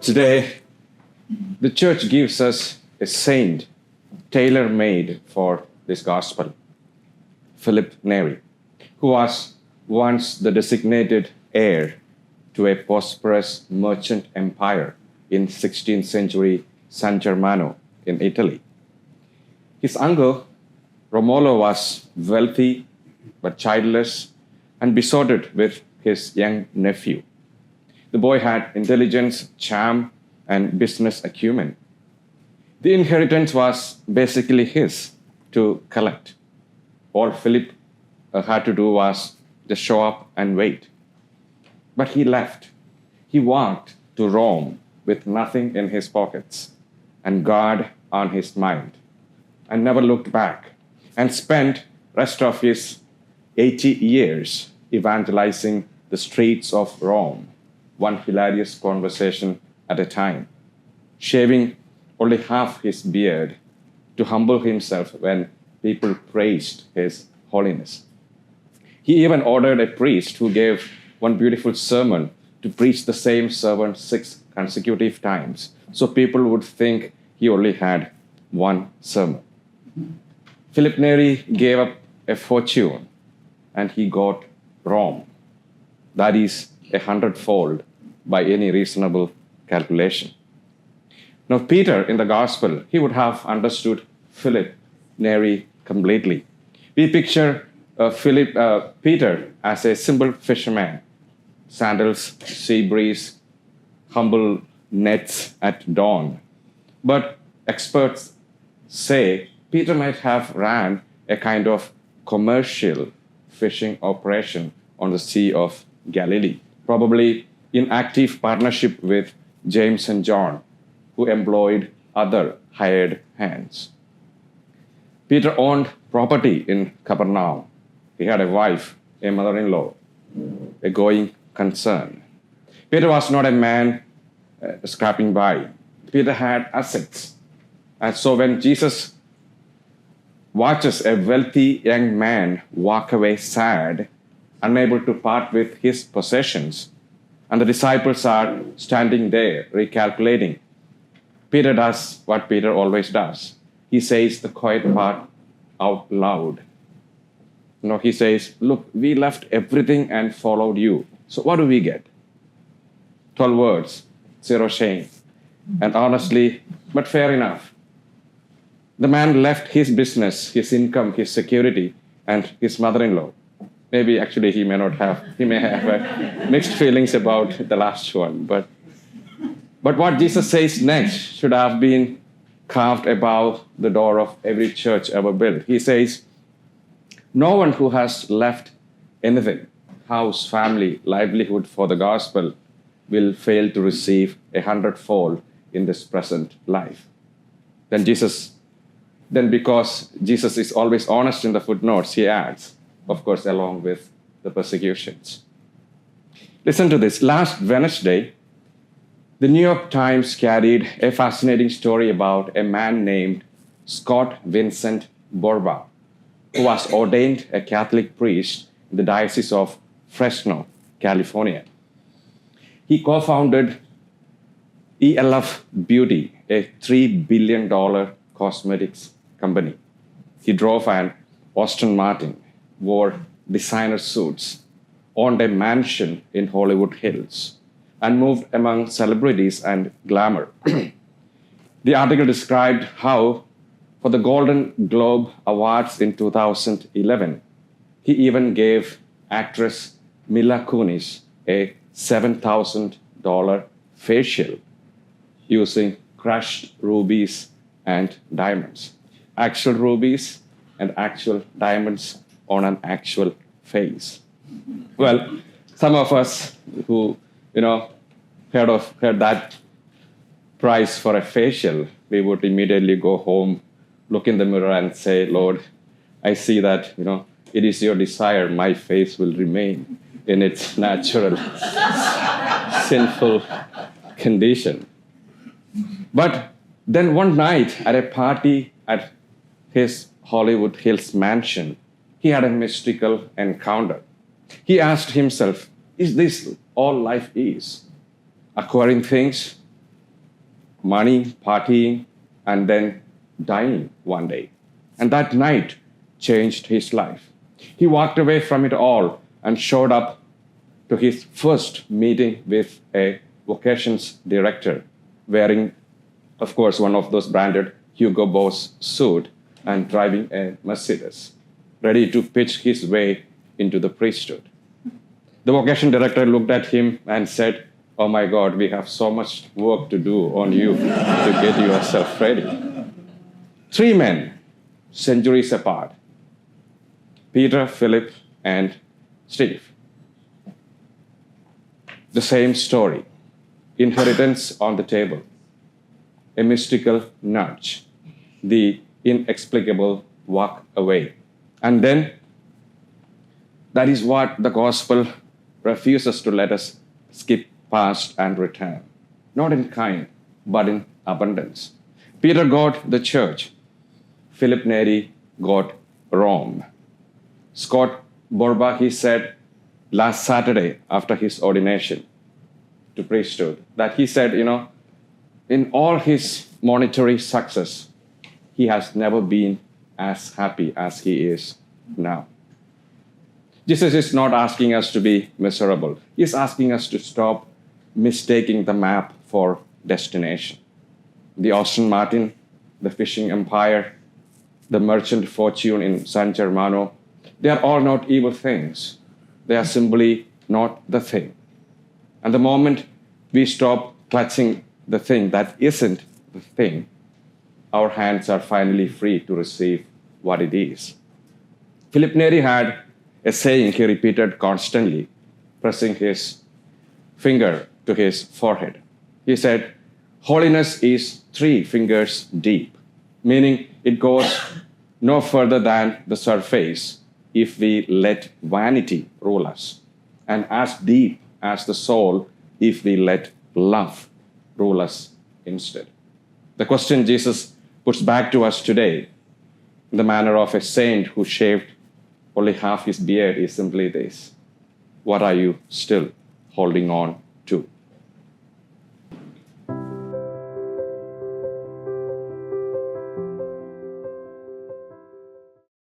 Today, the church gives us a saint tailor-made for this gospel, Philip Neri, who was once the designated heir to a prosperous merchant empire in 16th century San Germano in Italy. His uncle, Romolo, was wealthy but childless and besotted with his young nephew. The boy had intelligence, charm, and business acumen. The inheritance was basically his to collect. All Philip had to do was just show up and wait. But he left. He walked to Rome with nothing in his pockets and God on his mind, and never looked back, and spent rest of his 80 years evangelizing the streets of Rome, one hilarious conversation at a time, shaving only half his beard to humble himself when people praised his holiness. He even ordered a priest who gave one beautiful sermon to preach the same sermon 6 consecutive times, so people would think he only had one sermon. Philip Neri gave up a fortune and he got Rome. That is 100-fold by any reasonable calculation. Now, Peter in the gospel, he would have understood Philip Neri completely. We picture Peter as a simple fisherman, sandals, sea breeze, humble nets at dawn. But experts say Peter might have ran a kind of commercial fishing operation on the Sea of Galilee, probably in active partnership with James and John, who employed other hired hands. Peter owned property in Capernaum. He had a wife, a mother-in-law, a going concern. Peter was not a man scrapping by. Peter had assets. And so when Jesus watches a wealthy young man walk away sad, unable to part with his possessions, and the disciples are standing there recalculating, Peter does what Peter always does. He says the quiet part out loud. He says, look, we left everything and followed you. So what do we get? 12 words, 0 shame. And honestly, but fair enough. The man left his business, his income, his security, and his mother-in-law. Maybe actually he may have mixed feelings about the last one. But what Jesus says next should have been carved above the door of every church ever built. He says, no one who has left anything, house, family, livelihood for the gospel, will fail to receive 100-fold in this present life. Then because Jesus is always honest in the footnotes, he adds, of course, along with the persecutions. Listen to this. Last Wednesday, the New York Times carried a fascinating story about a man named Scott Vincent Borba, who was ordained a Catholic priest in the Diocese of Fresno, California. He co-founded ELF Beauty, a $3 billion cosmetics company. He drove an Aston Martin, wore designer suits, owned a mansion in Hollywood Hills, and moved among celebrities and glamour. The article described how, for the Golden Globe Awards in 2011, he even gave actress Mila Kunis a $7,000 facial using crushed rubies and diamonds. Actual rubies and actual diamonds on an actual face. Well, some of us who, heard that price for a facial, we would immediately go home, look in the mirror and say, Lord, I see that, it is your desire my face will remain in its natural, sinful condition. But then one night at a party at his Hollywood Hills mansion, he had a mystical encounter. He asked himself, is this all life is? Acquiring things, money, partying, and then dying one day. And that night changed his life. He walked away from it all and showed up to his first meeting with a vocations director, wearing, of course, one of those branded Hugo Boss suit and driving a Mercedes, ready to pitch his way into the priesthood. The vocation director looked at him and said, "Oh my God, we have so much work to do on you to get yourself ready." Three men, centuries apart: Peter, Philip, and Steve. The same story: inheritance on the table, a mystical nudge, the inexplicable walk away. And then that is what the gospel refuses to let us skip past and return. Not in kind, but in abundance. Peter got the church. Philip Neri got Rome. Scott Borba, he said last Saturday after his ordination to priesthood, that he said, in all his monetary success, he has never been as happy as he is now. Jesus is not asking us to be miserable. He's asking us to stop mistaking the map for destination. The Aston Martin, the fishing empire, the merchant fortune in San Germano, they are all not evil things. They are simply not the thing. And the moment we stop clutching the thing that isn't the thing, our hands are finally free to receive what it is. Philip Neri had a saying he repeated constantly, pressing his finger to his forehead. He said, "Holiness is 3 fingers deep," meaning it goes no further than the surface if we let vanity rule us, and as deep as the soul if we let love rule us instead. The question Jesus puts back to us today, in the manner of a saint who shaved only half his beard, is simply this: what are you still holding on to?